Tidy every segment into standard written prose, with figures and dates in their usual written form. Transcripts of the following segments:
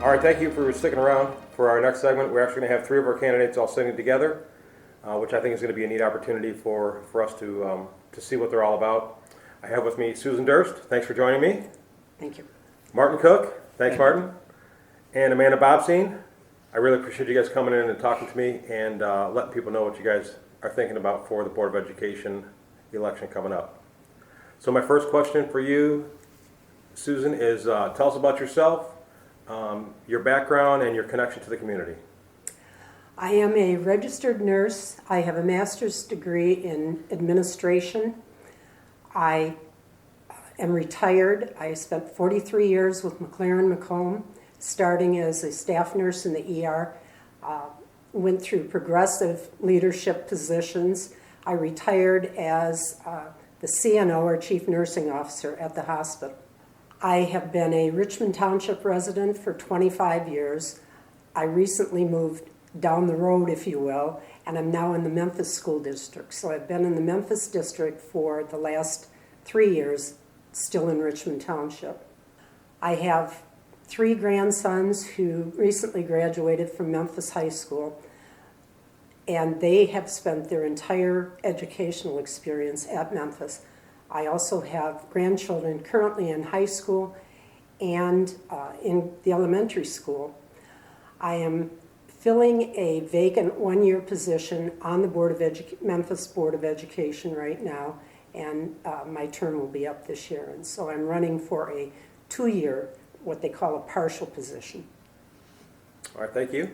All right, thank you for sticking around for our next segment. We're actually going to have three of our candidates all sitting together, which I think is going to be a neat opportunity for us to see what they're all about. I have with me Susan Durst. Thanks for joining me. Thank you. Martin Cook. Thanks, Martin. And Amanda Bobstein. I really appreciate you guys coming in and talking to me and letting people know what you guys are thinking about for the Board of Education election coming up. So my first question for you, Susan, is tell us about yourself, your background, and your connection to the community. I am a registered nurse. I have a master's degree in administration. I am retired. I spent 43 years with McLaren Macomb, starting as a staff nurse in the ER. Went through progressive leadership positions. I retired as the CNO, or Chief Nursing Officer, at the hospital. I have been a Richmond Township resident for 25 years. I recently moved down the road, if you will, and I'm now in the Memphis School District. So I've been in the Memphis District for the last 3 years, still in Richmond Township. I have 3 grandsons who recently graduated from Memphis High School, and they have spent their entire educational experience at Memphis. I also have grandchildren currently in high school and in the elementary school. I am filling a vacant 1-year position on the Memphis Board of Education right now, and my term will be up this year. And so I'm running for a 2-year, what they call a partial position. All right, thank you.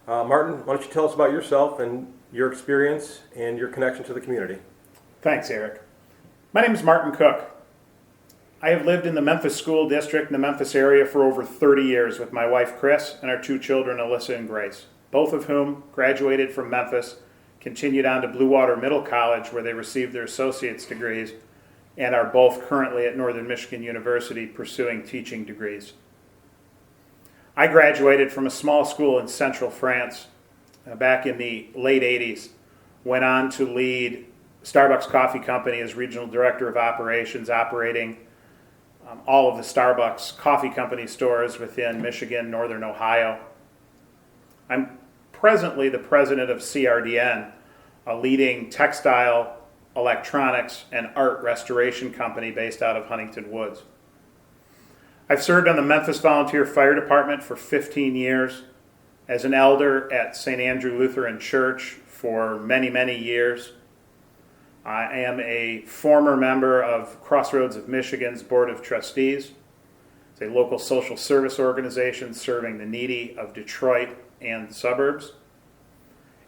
Martin, why don't you tell us about yourself and your experience and your connection to the community? Thanks, Eric. My name is Martin Cook. I have lived in the Memphis School District in the Memphis area for over 30 years with my wife Chris and our 2 children, Alyssa and Grace, both of whom graduated from Memphis, continued on to Blue Water Middle College where they received their associate's degrees, and are both currently at Northern Michigan University pursuing teaching degrees. I graduated from a small school in central France back in the late 80s, went on to lead Starbucks Coffee Company as Regional Director of Operations, operating all of the Starbucks Coffee Company stores within Michigan, Northern Ohio. I'm presently the president of CRDN, a leading textile, electronics, and art restoration company based out of Huntington Woods. I've served on the Memphis Volunteer Fire Department for 15 years, as an elder at St. Andrew Lutheran Church for many, many years. I am a former member of Crossroads of Michigan's Board of Trustees. It's a local social service organization serving the needy of Detroit and the suburbs.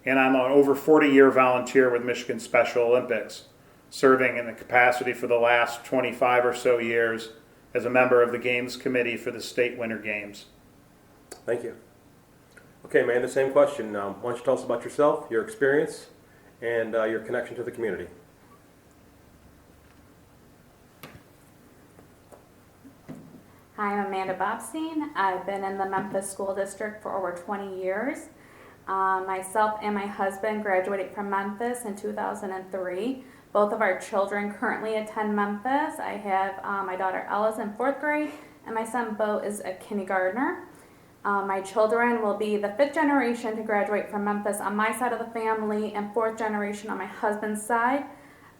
And I'm an over 40-year volunteer with Michigan Special Olympics, serving in the capacity for the last 25 or so years as a member of the Games Committee for the State Winter Games. Thank you. Okay, man, the same question. Why don't you tell us about yourself, your experience, and your connection to the community? Hi, I'm Amanda Bobstein. I've been in the Memphis School District for over 20 years. Myself and my husband graduated from Memphis in 2003. Both of our children currently attend Memphis. I have my daughter Ella's in 4th grade, and my son Bo is a kindergartner. My children will be the 5th generation to graduate from Memphis on my side of the family and 4th generation on my husband's side.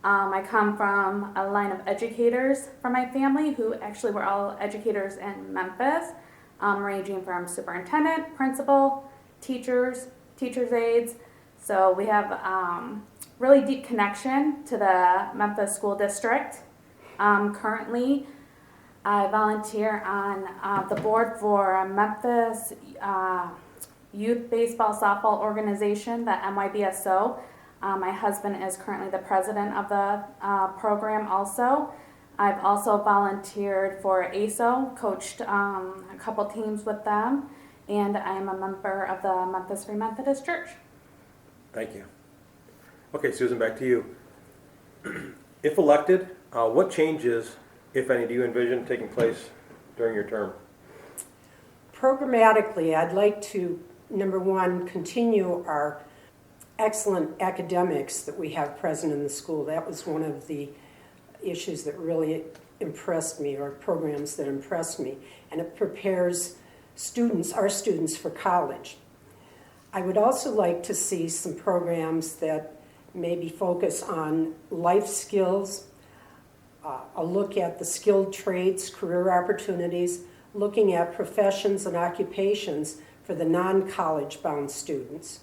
I come from a line of educators from my family who actually were all educators in Memphis, ranging from superintendent, principal, teachers, teacher's aides. So we have really deep connection to the Memphis School District. Currently, I volunteer on the board for Memphis Youth Baseball Softball Organization, the MYBSO. My husband is currently the president of the program also. I've also volunteered for ASO, coached a couple teams with them, and I am a member of the Memphis Free Methodist Church. Thank you. Okay, Susan, back to you. If elected, what changes, if any, do you envision taking place during your term? Programmatically, I'd like to, number one, continue our excellent academics that we have present in the school. That was one of the issues that really impressed me, or programs that impressed me. And it prepares our students for college. I would also like to see some programs that maybe focus on life skills, a look at the skilled trades, career opportunities, looking at professions and occupations for the non-college bound students.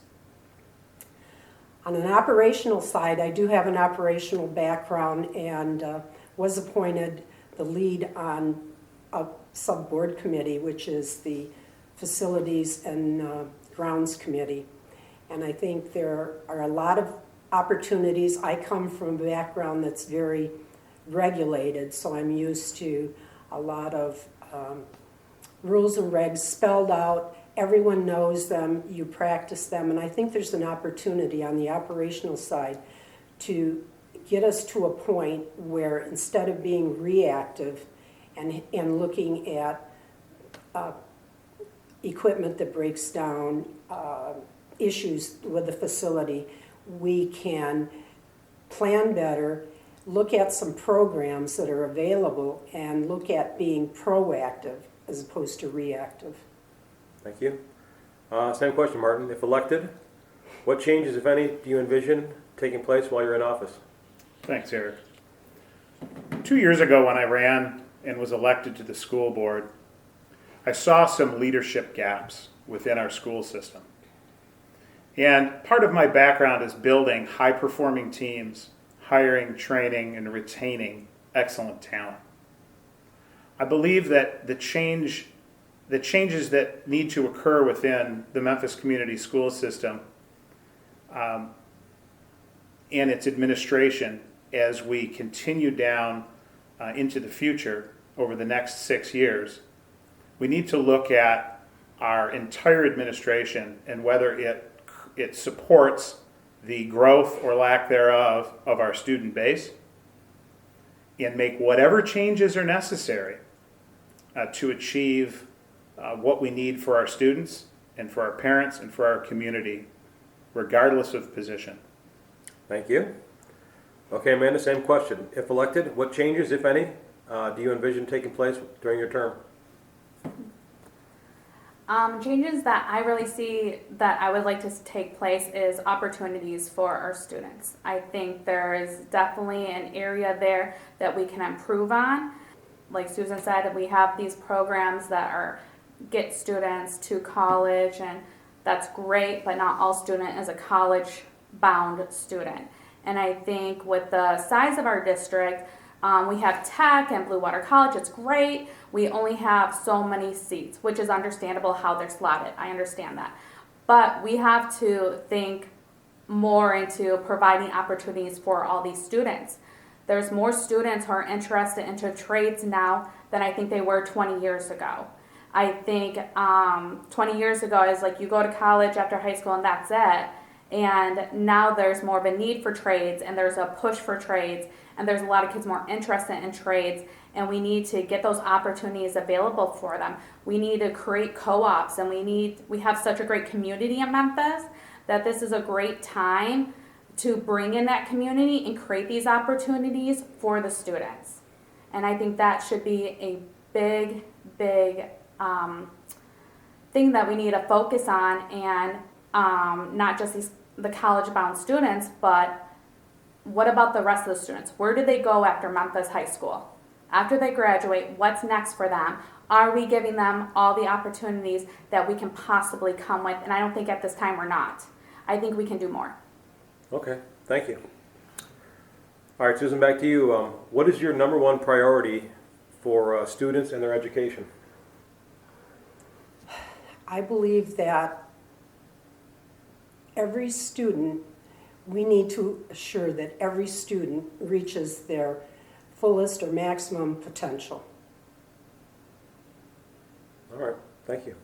On an operational side, I do have an operational background and was appointed the lead on a sub-board committee, which is the Facilities and Grounds Committee. And I think there are a lot of opportunities. I come from a background that's very regulated, so I'm used to a lot of rules and regs spelled out. Everyone knows them, you practice them, and I think there's an opportunity on the operational side to get us to a point where instead of being reactive and looking at equipment that breaks down, issues with the facility, we can plan better, look at some programs that are available, and look at being proactive as opposed to reactive. Thank you. Same question, Martin. If elected, what changes, if any, do you envision taking place while you're in office? Thanks, Eric. 2 years ago when I ran and was elected to the school board, I saw some leadership gaps within our school system. And part of my background is building high-performing teams, hiring, training, and retaining excellent talent. I believe that the changes that need to occur within the Memphis community school system and its administration as we continue down into the future over the next 6 years, we need to look at our entire administration and whether it supports the growth or lack thereof of our student base, and make whatever changes are necessary to achieve what we need for our students and for our parents and for our community, regardless of position. Thank you. Okay, Amanda, same question. If elected, what changes, if any, do you envision taking place during your term? Changes that I really see that I would like to take place is opportunities for our students. I think there is definitely an area there that we can improve on. Like Susan said, we have these programs that get students to college, and that's great, but not all student is a college-bound student. And I think with the size of our district, we have Tech and Blue Water College. It's great. We only have so many seats, which is understandable how they're slotted. I understand that. But we have to think more into providing opportunities for all these students. There's more students who are interested into trades now than I think they were 20 years ago. I think 20 years ago, I was like, you go to college after high school and that's it. And now there's more of a need for trades, and there's a push for trades, and there's a lot of kids more interested in trades, and we need to get those opportunities available for them. We need to create co-ops, and we have such a great community in Memphis that this is a great time to bring in that community and create these opportunities for the students. And I think that should be a big thing that we need to focus on, and not just the college-bound students, but what about the rest of the students? Where do they go after Memphis High School? After they graduate, what's next for them? Are we giving them all the opportunities that we can possibly come with? And I don't think at this time we're not. I think we can do more. Okay, thank you. All right, Susan, back to you. What is your number one priority for students and their education? I believe that every student, we need to assure that every student reaches their fullest or maximum potential. All right, thank you.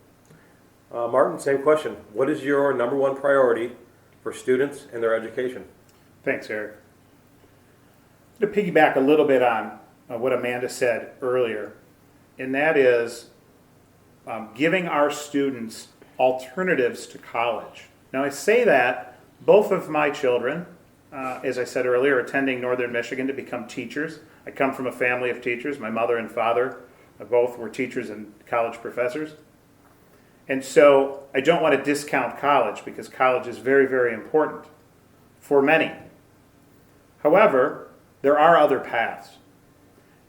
Martin, same question. What is your number one priority for students and their education? Thanks, Eric. To piggyback a little bit on what Amanda said earlier, and that is giving our students alternatives to college. Now, I say that both of my children, as I said earlier, are attending Northern Michigan to become teachers. I come from a family of teachers. My mother and father both were teachers and college professors. And so I don't want to discount college because college is very, very important for many. However, there are other paths.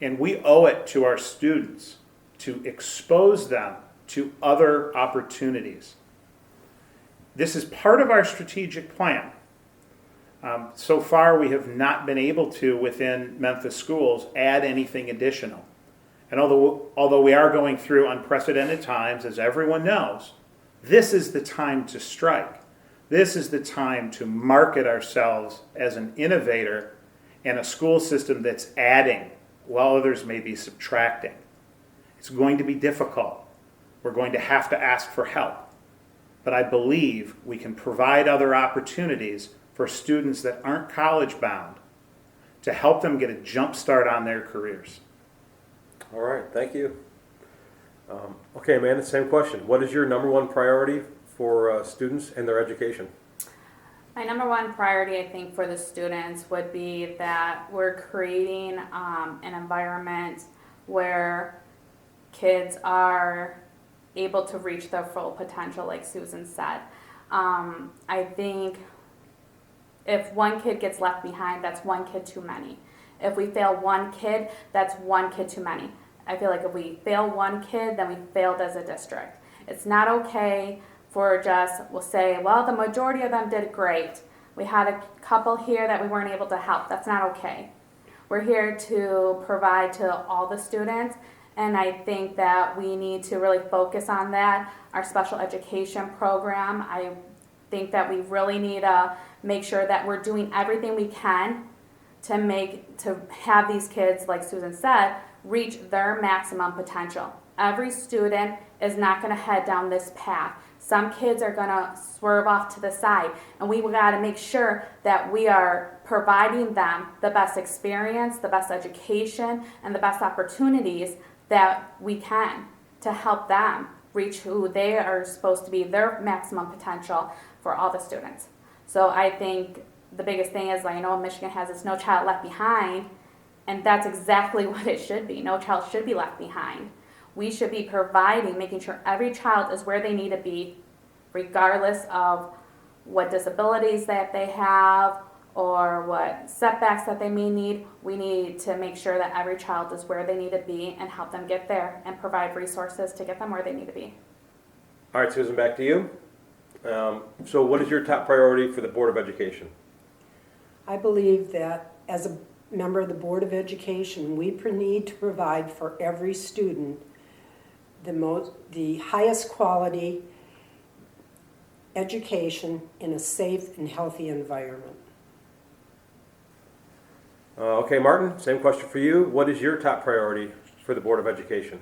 And we owe it to our students to expose them to other opportunities. This is part of our strategic plan. So far, we have not been able to, within Memphis schools, add anything additional. And although we are going through unprecedented times, as everyone knows, this is the time to strike. This is the time to market ourselves as an innovator and a school system that's adding while others may be subtracting. It's going to be difficult. We're going to have to ask for help. But I believe we can provide other opportunities for students that aren't college bound to help them get a jump start on their careers. All right, thank you. Okay, Amanda, same question. What is your number one priority for students and their education? My number one priority, I think, for the students would be that we're creating an environment where kids are able to reach their full potential, like Susan said. I think if one kid gets left behind, that's one kid too many. If we fail one kid, that's one kid too many. I feel like if we fail one kid, then we failed as a district. It's not okay for just, we'll say, well, the majority of them did great. We had a couple here that we weren't able to help. That's not okay. We're here to provide to all the students, and I think that we need to really focus on that. Our special education program, I think that we really need to make sure that we're doing everything we can to have these kids, like Susan said, reach their maximum potential. Every student is not going to head down this path. Some kids are going to swerve off to the side, and we got to make sure that we are providing them the best experience, the best education, and the best opportunities that we can to help them reach who they are supposed to be, their maximum potential for all the students. So I think the biggest thing is, I know Michigan has this No Child Left Behind, and that's exactly what it should be. No child should be left behind. We should be providing, making sure every child is where they need to be, regardless of what disabilities that they have or what setbacks that they may need. We need to make sure that every child is where they need to be and help them get there and provide resources to get them where they need to be. All right, Susan, back to you. So what is your top priority for the Board of Education? I believe that as a member of the Board of Education, we need to provide for every student the highest quality education in a safe and healthy environment. Okay, Martin, same question for you. What is your top priority for the Board of Education?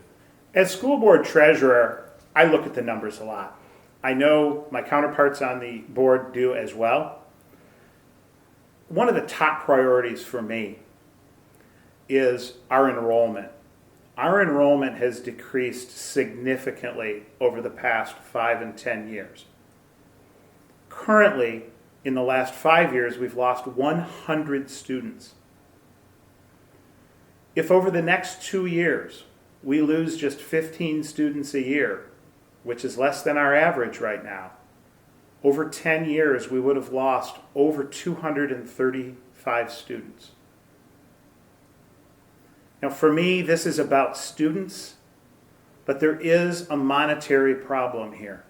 As school board treasurer, I look at the numbers a lot. I know my counterparts on the board do as well. One of the top priorities for me is our enrollment. Our enrollment has decreased significantly over the past 5 and 10 years. Currently, in the last 5 years, we've lost 100 students. If over the next 2 years, we lose just 15 students a year, which is less than our average right now, over 10 years, we would have lost over 235 students. Now, for me, this is about students, but there is a monetary problem here.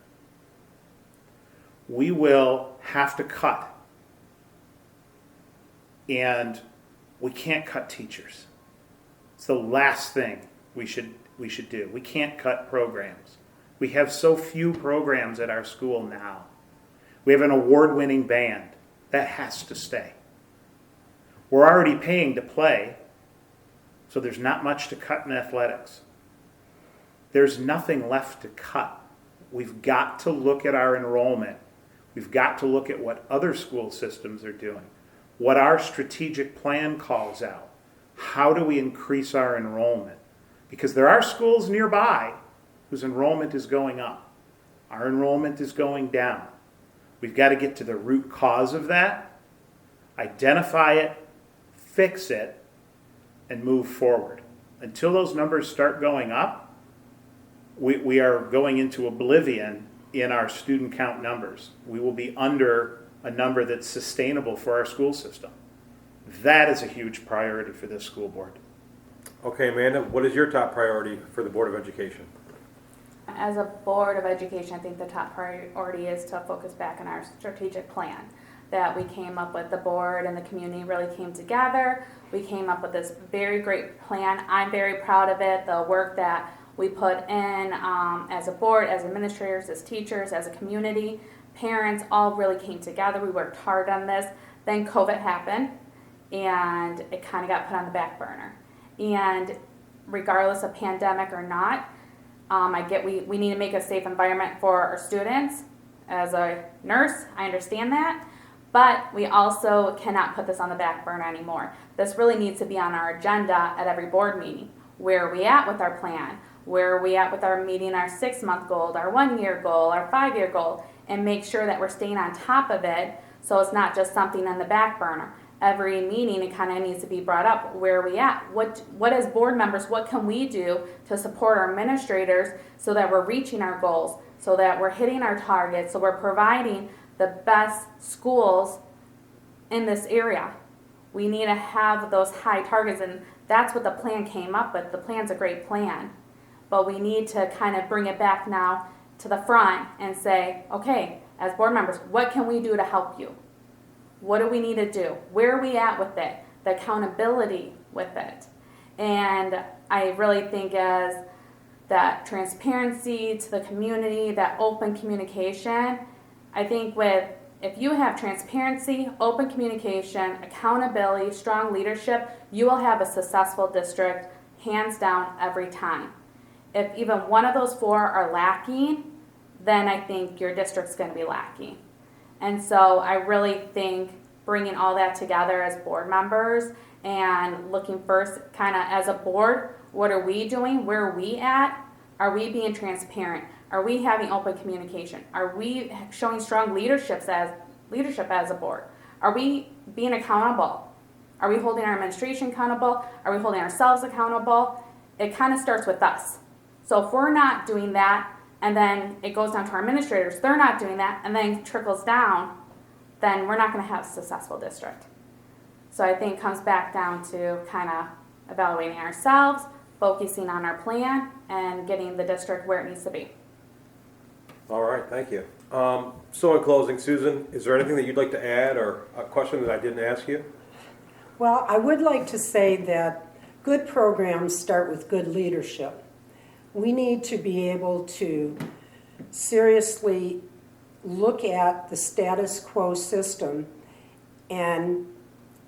We will have to cut, and we can't cut teachers. It's the last thing we should do. We can't cut programs. We have so few programs at our school now. We have an award-winning band. That has to stay. We're already paying to play, so there's not much to cut in athletics. There's nothing left to cut. We've got to look at our enrollment. We've got to look at what other school systems are doing, what our strategic plan calls out. How do we increase our enrollment? Because there are schools nearby whose enrollment is going up. Our enrollment is going down. We've got to get to the root cause of that, identify it, fix it, and move forward. Until those numbers start going up, we are going into oblivion in our student count numbers. We will be under a number that's sustainable for our school system. That is a huge priority for this school board. Okay, Amanda, what is your top priority for the Board of Education? As a Board of Education, I think the top priority is to focus back on our strategic plan that we came up with. The board and the community really came together. We came up with this very great plan. I'm very proud of it, the work that we put in as a board, as administrators, as teachers, as a community. Parents all really came together. We worked hard on this. Then COVID happened, and it kind of got put on the back burner. And regardless of pandemic or not, I get we need to make a safe environment for our students. As a nurse, I understand that. But we also cannot put this on the back burner anymore. This really needs to be on our agenda at every board meeting. Where are we at with our plan? Where are we at with our meeting our 6-month goal, our 1-year goal, our 5-year goal, and make sure that we're staying on top of it so it's not just something on the back burner. Every meeting, it kind of needs to be brought up. Where are we at? What as board members, what can we do to support our administrators so that we're reaching our goals, so that we're hitting our targets, so we're providing the best schools in this area? We need to have those high targets, and that's what the plan came up with. The plan's a great plan, but we need to kind of bring it back now to the front and say, okay, as board members, what can we do to help you? What do we need to do? Where are we at with it? The accountability with it. And I really think as that transparency to the community, that open communication, I think if you have transparency, open communication, accountability, strong leadership, you will have a successful district, hands down, every time. If even one of those 4 are lacking, then I think your district's going to be lacking. And so I really think bringing all that together as board members and looking first kind of as a board, what are we doing? Where are we at? Are we being transparent? Are we having open communication? Are we showing strong leadership as a board? Are we being accountable? Are we holding our administration accountable? Are we holding ourselves accountable? It kind of starts with us. So if we're not doing that, and then it goes down to our administrators, they're not doing that, and then trickles down, then we're not going to have a successful district. So I think it comes back down to kind of evaluating ourselves, focusing on our plan, and getting the district where it needs to be. All right, thank you. So in closing, Susan, is there anything that you'd like to add or a question that I didn't ask you? Well, I would like to say that good programs start with good leadership. We need to be able to seriously look at the status quo system and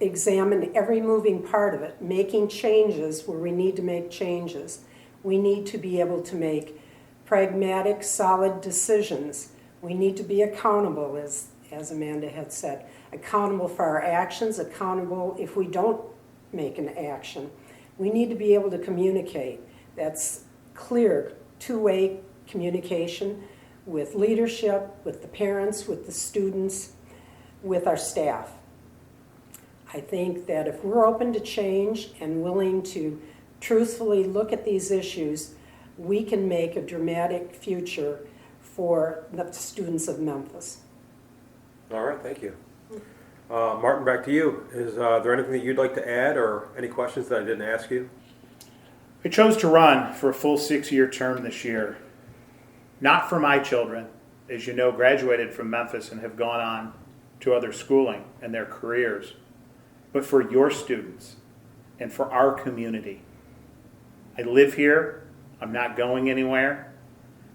examine every moving part of it, making changes where we need to make changes. We need to be able to make pragmatic, solid decisions. We need to be accountable, as Amanda had said, accountable for our actions, accountable if we don't make an action. We need to be able to communicate. That's clear, two-way communication with leadership, with the parents, with the students, with our staff. I think that if we're open to change and willing to truthfully look at these issues, we can make a dramatic future for the students of Memphis. All right, thank you. Martin, back to you. Is there anything that you'd like to add or any questions that I didn't ask you? I chose to run for a full 6-year term this year, not for my children, as you know, graduated from Memphis and have gone on to other schooling and their careers, but for your students and for our community. I live here, I'm not going anywhere,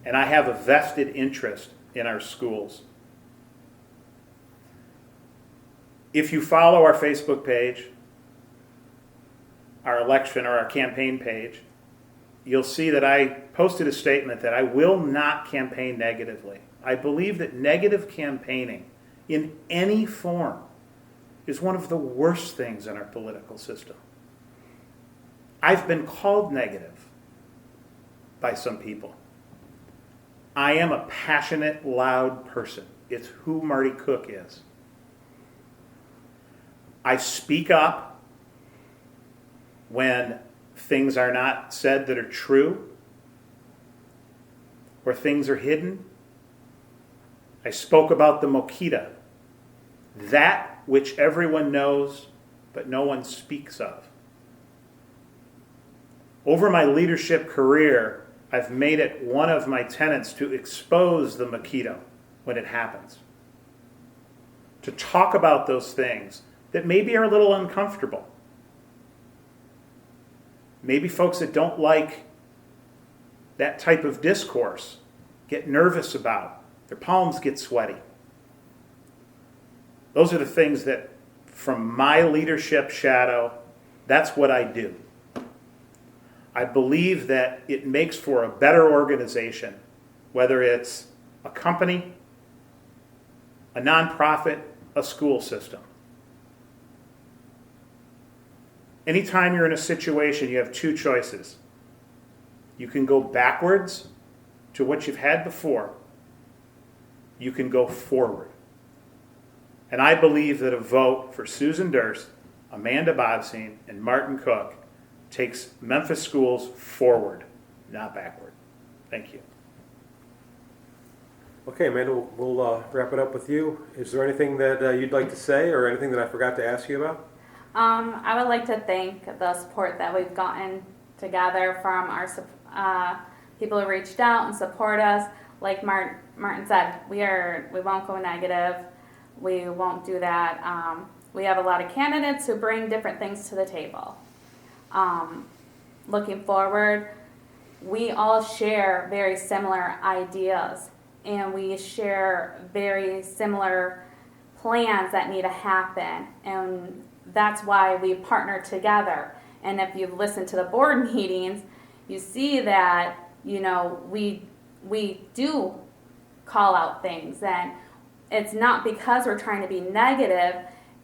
and I have a vested interest in our schools. If you follow our Facebook page, our election or our campaign page, you'll see that I posted a statement that I will not campaign negatively. I believe that negative campaigning in any form is one of the worst things in our political system. I've been called negative by some people. I am a passionate, loud person. It's who Marty Cook is. I speak up when things are not said that are true. where things are hidden. I spoke about the Mokita, that which everyone knows but no one speaks of. Over my leadership career, I've made it one of my tenets to expose the Mokito when it happens. To talk about those things that maybe are a little uncomfortable. Maybe folks that don't like that type of discourse get nervous about. Their palms get sweaty. Those are the things that, from my leadership shadow, that's what I do. I believe that it makes for a better organization, whether it's a company, a nonprofit, a school system. Anytime you're in a situation, you have two choices. You can go backwards to what you've had before. You can go forward. And I believe that a vote for Susan Durst, Amanda Bobstein, and Martin Cook takes Memphis schools forward, not backward. Thank you. Okay, Amanda, we'll wrap it up with you. Is there anything that you'd like to say or anything that I forgot to ask you about? I would like to thank the support that we've gotten together from our people who reached out and support us. Like Martin said, we won't go negative. We won't do that. We have a lot of candidates who bring different things to the table. Looking forward, we all share very similar ideas, and we share very similar plans that need to happen, and that's why we partner together. And if you listen to the board meetings, you see that, we do call out things, and it's not because we're trying to be negative,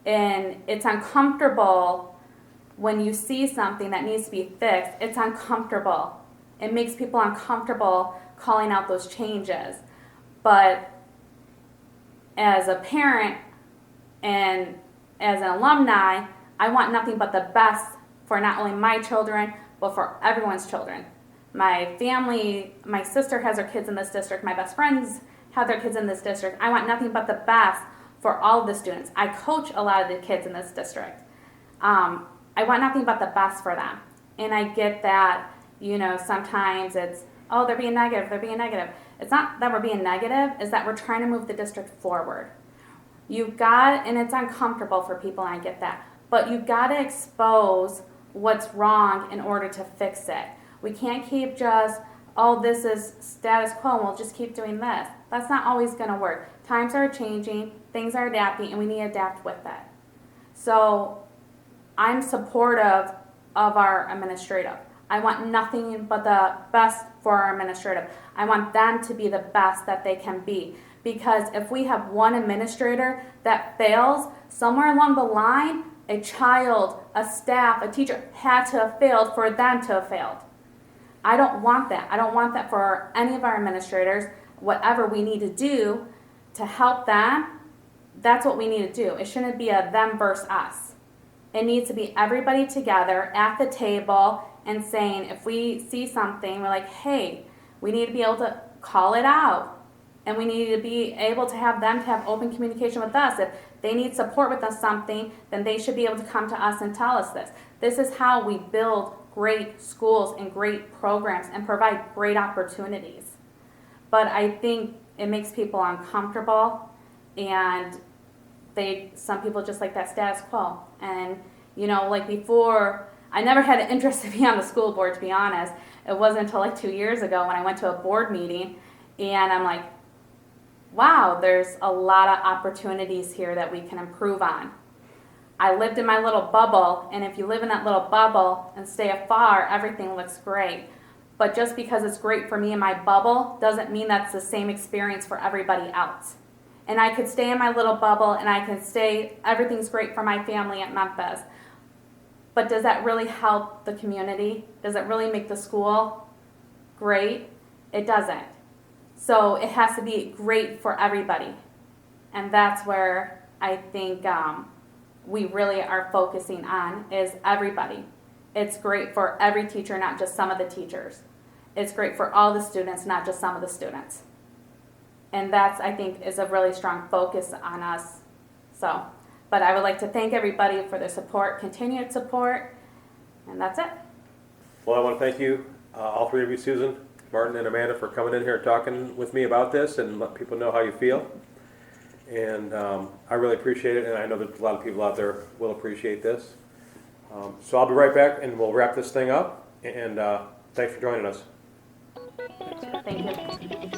and it's uncomfortable when you see something that needs to be fixed. It's uncomfortable. It makes people uncomfortable calling out those changes. But as a parent and as an alumni, I want nothing but the best for not only my children, but for everyone's children. My family, my sister has her kids in this district, my best friends have their kids in this district. I want nothing but the best for all of the students. I coach a lot of the kids in this district. I want nothing but the best for them. And I get that, sometimes it's, oh, they're being negative. It's not that we're being negative, it's that we're trying to move the district forward. And it's uncomfortable for people, and I get that, but you've got to expose what's wrong in order to fix it. We can't keep just, oh, this is status quo, and we'll just keep doing this. That's not always going to work. Times are changing, things are adapting, and we need to adapt with it. So I'm supportive of our administrative. I want nothing but the best for our administrative. I want them to be the best that they can be. Because if we have one administrator that fails, somewhere along the line, a child, a staff, a teacher had to have failed for them to have failed. I don't want that. I don't want that for any of our administrators. Whatever we need to do to help them, that's what we need to do. It shouldn't be a them versus us. It needs to be everybody together at the table and saying, if we see something, we're like, hey, we need to be able to call it out. And we need to be able to have them to have open communication with us. If they need support with us something, then they should be able to come to us and tell us this. This is how we build great schools and great programs and provide great opportunities. But I think it makes people uncomfortable, and some people just like that status quo. And like before, I never had an interest to be on the school board, to be honest. It wasn't until like 2 years ago when I went to a board meeting, and I'm like, wow, there's a lot of opportunities here that we can improve on. I lived in my little bubble, and if you live in that little bubble and stay afar, everything looks great. But just because it's great for me in my bubble doesn't mean that's the same experience for everybody else. And I could stay in my little bubble, and I can say everything's great for my family at Memphis. But does that really help the community? Does it really make the school great? It doesn't. So it has to be great for everybody. And that's where I think we really are focusing on, is everybody. It's great for every teacher, not just some of the teachers. it's great for all the students, not just some of the students. And that's, I think, is a really strong focus on us. So, but I would like to thank everybody for their support, continued support, and that's it. Well, I want to thank you, all three of you, Susan, Martin, and Amanda, for coming in here and talking with me about this and let people know how you feel. And I really appreciate it, and I know that a lot of people out there will appreciate this. So I'll be right back, and we'll wrap this thing up. And thanks for joining us. Thank you.